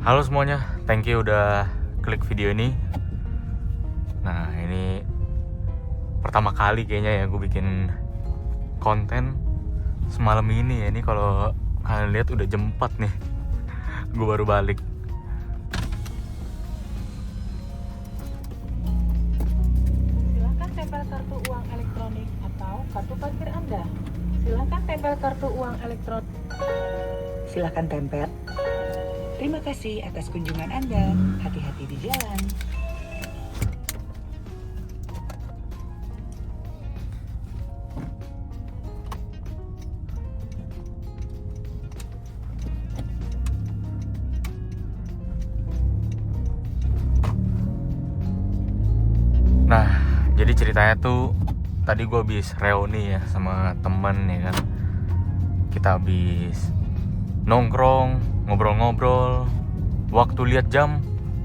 Halo semuanya, thank you udah klik video ini. Nah, ini pertama kali kayaknya ya gue bikin konten semalam ini ya. Ini kalau kalian lihat udah jam 4 nih. Gue baru balik. Silakan tempel kartu uang elektronik atau kartu parkir Anda. Silakan tempel kartu uang elektronik. Silakan tempel. Terima kasih atas kunjungan Anda. Hati-hati di jalan. Nah, jadi ceritanya tuh tadi gue habis reuni ya sama temen ya kan. Kita habis nongkrong, ngobrol-ngobrol. Waktu lihat jam,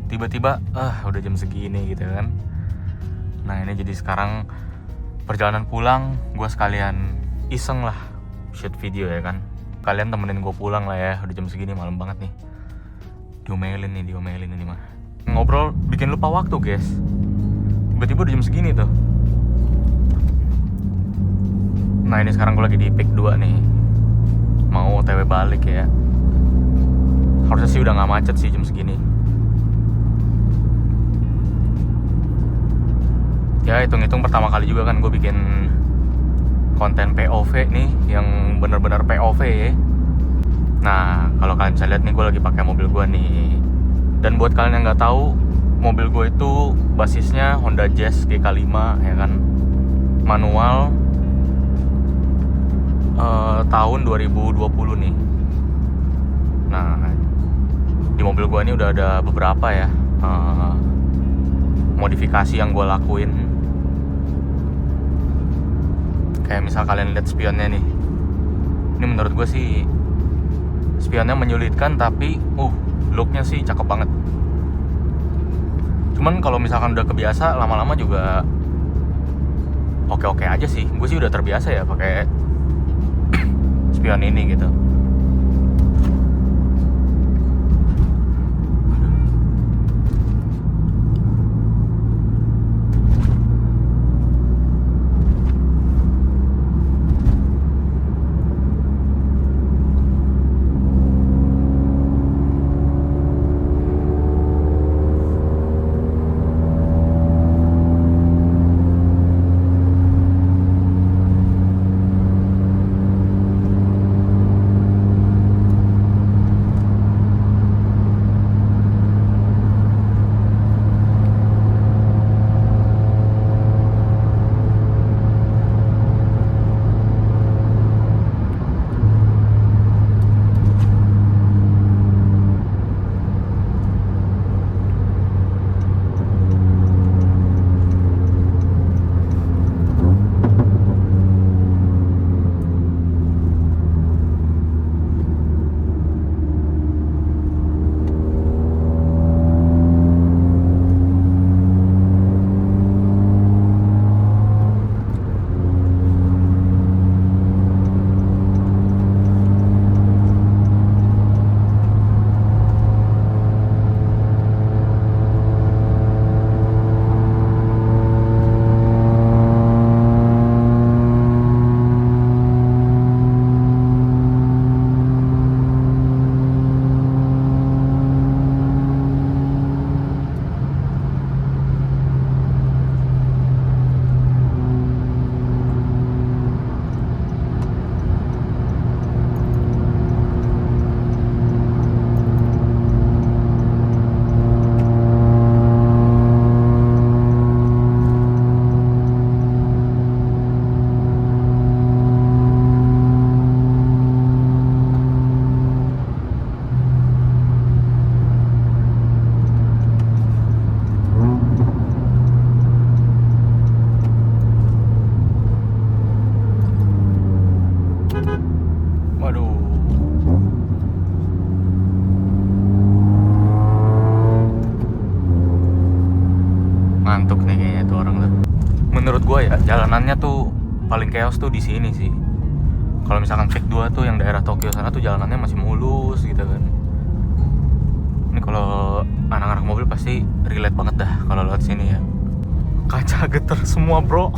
tiba-tiba udah jam segini gitu kan. Nah, ini jadi sekarang perjalanan pulang, gue sekalian iseng lah shoot video ya kan. Kalian temenin gue pulang lah ya, udah jam segini, malam banget nih. Diomelin ini mah. Ngobrol bikin lupa waktu guys. Tiba-tiba udah jam segini tuh. Nah, ini sekarang gue lagi di Pik 2 nih. Mau OTW balik ya. Harusnya sih udah gak macet sih jam segini. Ya hitung-hitung pertama kali juga kan gue bikin konten POV nih, yang bener-bener POV ya. Nah, kalau kalian bisa lihat nih, gue lagi pakai mobil gue nih. Dan buat kalian yang nggak tahu, mobil gue itu basisnya Honda Jazz GK5 ya kan, manual, tahun 2020 nih. Nah, di mobil gue ini udah ada beberapa ya modifikasi yang gue lakuin. Kayak misal kalian lihat spionnya nih. Ini menurut gue sih spionnya menyulitkan, tapi looknya sih cakep banget. Cuman kalau misalkan udah kebiasa, lama-lama juga oke-oke aja sih. Gue sih udah terbiasa ya pakai spion ini gitu. Waduh. Ngantuk nih kayaknya tuh orang tuh. Menurut gue ya, jalanannya tuh paling chaos tuh di sini sih. Kalau misalkan Pik 2 tuh yang daerah Tokyo sana tuh jalanannya masih mulus gitu kan. Ini kalau anak-anak mobil pasti relate banget dah kalau lewat sini ya. Kaca geter semua bro.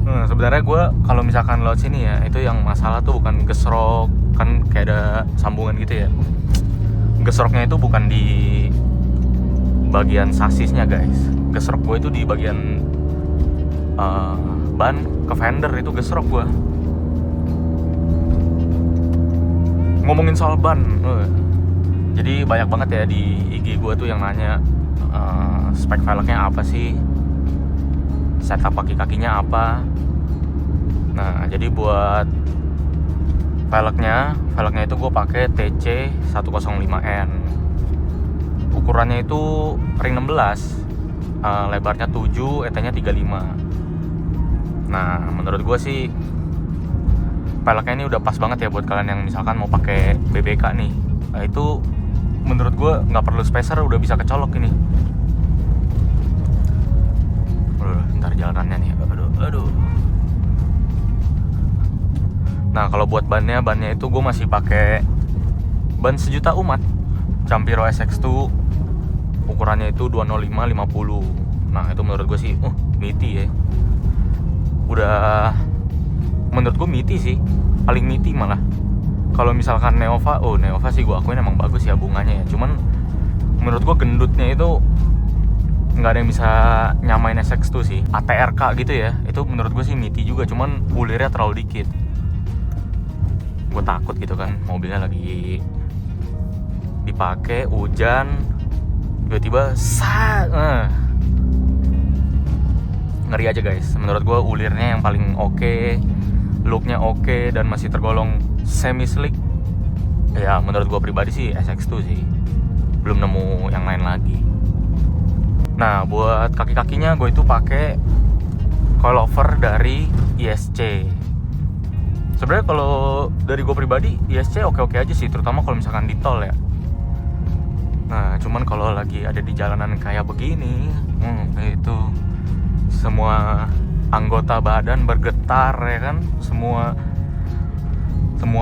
Nah, sebenarnya gue kalau misalkan lewat sini ya, itu yang masalah tuh bukan gesrok, kan kayak ada sambungan gitu ya. Gesroknya itu bukan di bagian sasisnya guys. Gesrok gue itu di bagian ban ke fender, itu gesrok gue. Ngomongin soal ban, jadi banyak banget ya di IG gue tuh yang nanya spek velgnya apa sih, setup kaki-kakinya apa. Nah, jadi buat velgnya itu gue pakai TC 105N. Ukurannya itu ring 16, lebarnya 7, ET-nya 35. Nah, menurut gue sih velgnya ini udah pas banget ya buat kalian yang misalkan mau pakai BBK nih. Nah, itu menurut gue nggak perlu spacer, udah bisa kecolok ini. Ntar jalanannya nih, aduh. Nah, kalau buat bannya itu gue masih pakai ban sejuta umat Campiro SX2, ukurannya itu 205/50. Nah, itu menurut gue sih meaty ya. Udah, menurut gue meaty sih, paling meaty malah. Kalau misalkan Neova sih gue akuin emang bagus ya bunganya ya. Cuman menurut gue gendutnya itu nggak ada yang bisa nyamain SX2 sih. ATRK gitu ya, itu menurut gue sih meaty juga, cuman ulirnya terlalu dikit. Gue takut gitu kan, mobilnya lagi dipakai hujan, tiba-tiba ngeri aja guys. Menurut gue ulirnya yang paling oke, looknya oke, dan masih tergolong semi slick ya. Menurut gue pribadi sih SX2 sih, belum nemu yang lain lagi. Nah, buat kaki-kakinya gue itu pakai coilover dari ISC. Sebenarnya kalau dari gue pribadi ISC oke-oke aja sih, terutama kalau misalkan di tol ya. Nah, cuman kalau lagi ada di jalanan kayak begini, itu semua anggota badan bergetar ya kan, semua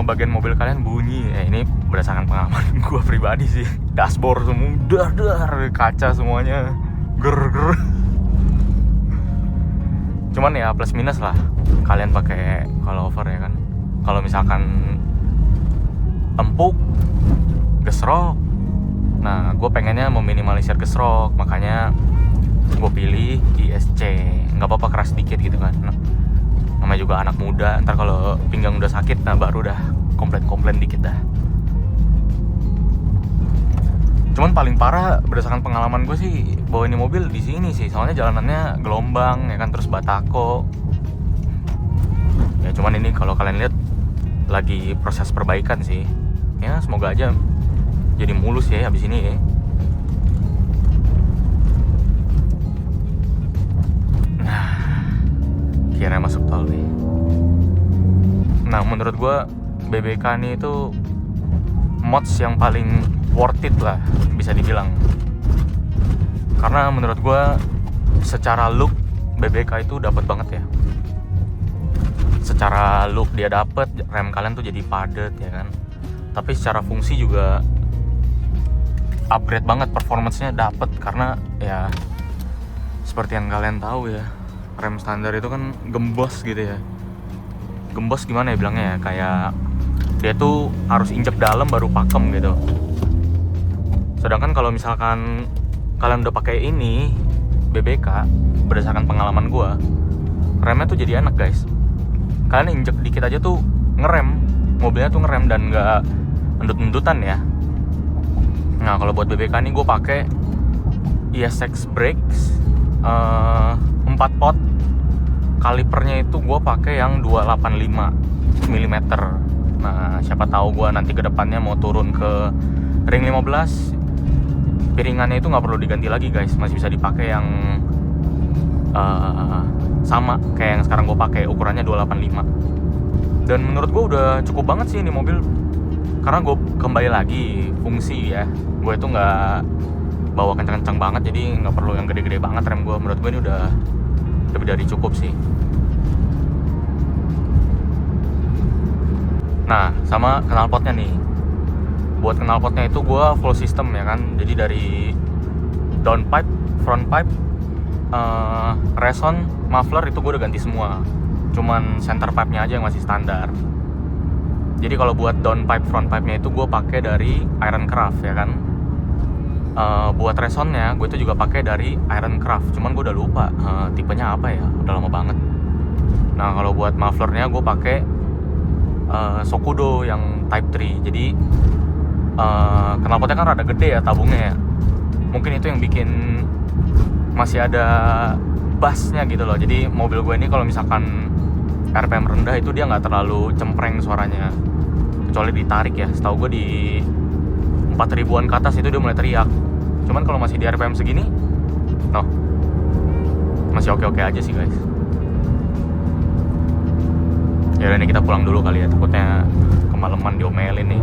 bagian mobil kalian bunyi. Ini berdasarkan pengalaman gue pribadi sih. Dashboard semua dar, kaca semuanya ger. Cuman ya plus minus lah kalian pakai coilover ya kan. Kalau misalkan empuk, gesrok, nah gue pengennya meminimalisir gesrok, makanya gue pilih ISC. Nggak apa-apa keras dikit gitu kan. Namanya juga anak muda, ntar kalau pinggang udah sakit, nah baru dah komplain dikit dah. Cuman paling parah berdasarkan pengalaman gue sih bawa ini mobil di sini sih, soalnya jalanannya gelombang ya kan, terus batako. Ya cuman ini kalau kalian lihat lagi proses perbaikan sih. Ya semoga aja jadi mulus ya habis ini ya. Nah, kira masuk tol nih. Nah, menurut gue BBK ini itu mods yang paling worth it lah, bisa dibilang. Karena menurut gue secara look BBK itu dapat banget ya. Secara look dia dapat, rem kalian tuh jadi padat ya kan. Tapi secara fungsi juga upgrade banget, performance-nya dapat. Karena ya seperti yang kalian tahu ya, rem standar itu kan gembos gitu ya. Gembos gimana ya bilangnya ya, kayak dia tuh harus injek dalam baru pakem gitu. Sedangkan kalau misalkan kalian udah pakai ini BBK, berdasarkan pengalaman gua, remnya tuh jadi enak guys. Kalian injek dikit aja tuh ngerem, mobilnya tuh ngerem dan nggak endut-endutan ya. Nah, kalau buat BBK nih gue pakai ESX Brakes 4 pot. Kalipernya itu gue pakai yang 285 mm. Nah, siapa tahu gue nanti ke depannya mau turun ke ring 15, piringannya itu nggak perlu diganti lagi guys, masih bisa dipakai yang sama kayak yang sekarang gue pakai, ukurannya 285. Dan menurut gue udah cukup banget sih ini mobil, karena gue kembali lagi fungsi ya. Gue itu nggak bawa kencang-kencang banget, jadi nggak perlu yang gede-gede banget rem gue. Menurut gue ini udah lebih dari cukup sih. Nah, sama knalpotnya nih. buat knalpotnya itu gue full system ya kan. Jadi dari downpipe, front pipe, reson, muffler itu gue udah ganti semua. Cuman center pipe-nya aja yang masih standar. Jadi kalau buat downpipe, front pipe-nya itu gue pakai dari Ironcraft ya kan. Buat resonnya gue itu juga pakai dari Ironcraft. Cuman gue udah lupa tipenya apa ya, udah lama banget. Nah kalau buat mufflernya gue pakai Sokudo yang Type 3. Jadi knalpotnya kan rada gede ya tabungnya ya. Mungkin itu yang bikin masih ada bassnya gitu loh. Jadi mobil gue ini kalau misalkan RPM rendah itu dia nggak terlalu cempreng suaranya, kecuali ditarik ya. Setahu gue di 4000-an ke atas itu dia mulai teriak. Cuman kalau masih di RPM segini, masih oke-oke aja sih guys. Ya udah, ini kita pulang dulu kali ya, takutnya kemalaman diomelin nih.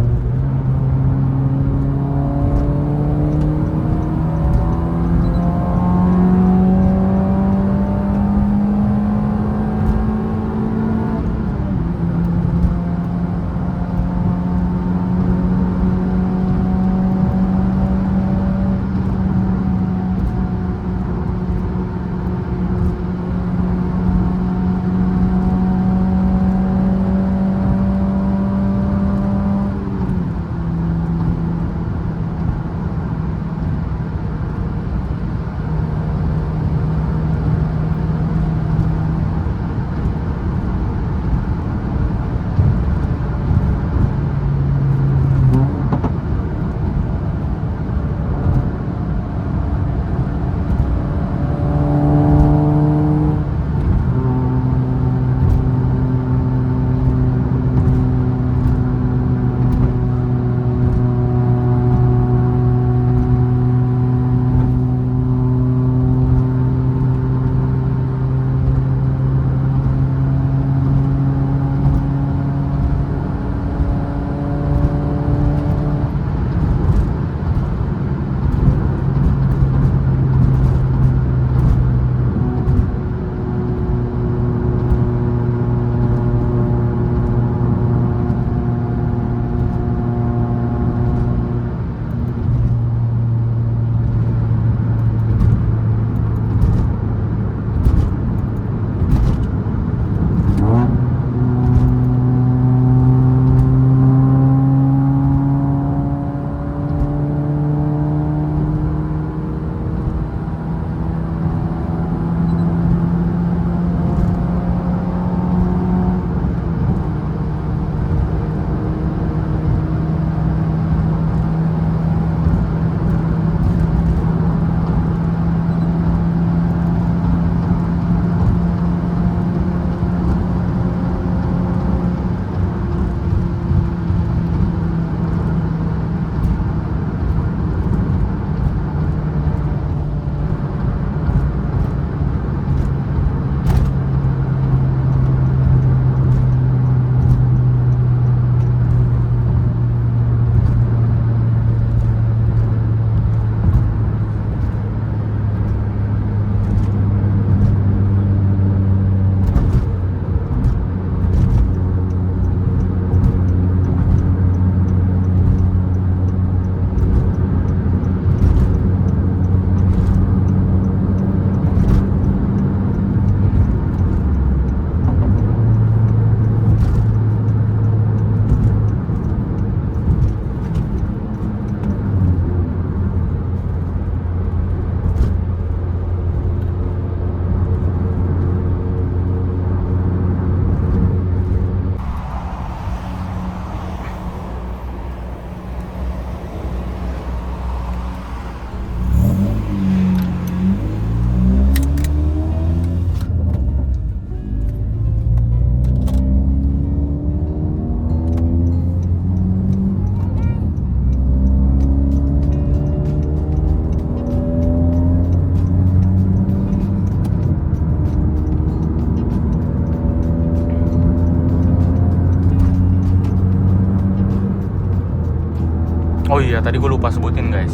Oh iya, tadi gue lupa sebutin guys.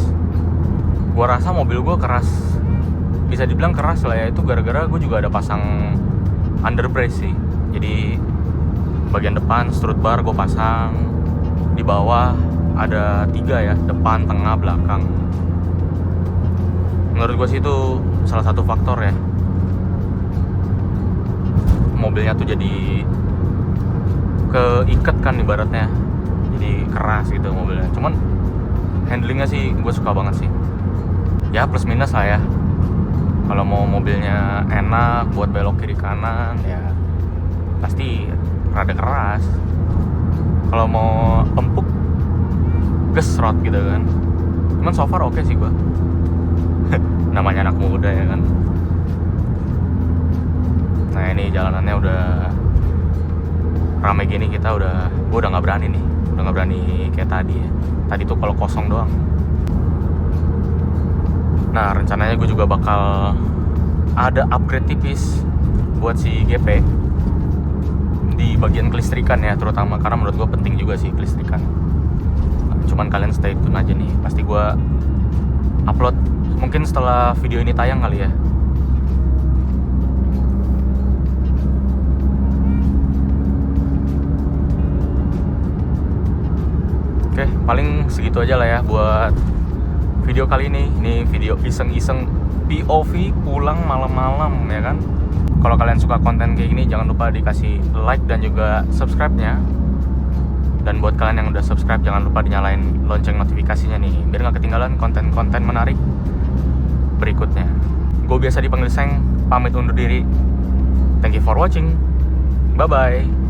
Gue rasa mobil gue keras, bisa dibilang keras lah ya. Itu gara-gara gue juga ada pasang underbrace sih. Jadi bagian depan strut bar gue pasang, di bawah ada 3 ya, depan, tengah, belakang. Menurut gue sih itu salah satu faktor ya, mobilnya tuh jadi keiket kan ibaratnya, jadi keras gitu mobilnya. Cuman handlingnya sih gue suka banget sih, ya plus minus lah ya. Kalau mau mobilnya enak buat belok kiri kanan ya pasti rada keras. Kalau mau empuk gesrot gitu kan. Cuman so far oke sih gue. Namanya anak muda ya kan. Nah ini jalanannya udah rame gini, gue udah nggak berani nih, udah nggak berani kayak tadi ya. Tadi tuh kalau kosong doang. Nah rencananya gue juga bakal ada upgrade tipis buat si GP di bagian kelistrikan ya, terutama karena menurut gue penting juga sih kelistrikan. Nah, cuman kalian stay tune aja nih, pasti gue upload mungkin setelah video ini tayang kali ya. Oke, paling segitu aja lah ya buat video kali ini. Ini video iseng-iseng POV pulang malam-malam ya kan. Kalau kalian suka konten kayak gini, jangan lupa dikasih like dan juga subscribe-nya. Dan buat kalian yang udah subscribe, jangan lupa dinyalain lonceng notifikasinya nih, biar gak ketinggalan konten-konten menarik berikutnya. Gue biasa dipanggil Seng, pamit undur diri. Thank you for watching. Bye-bye.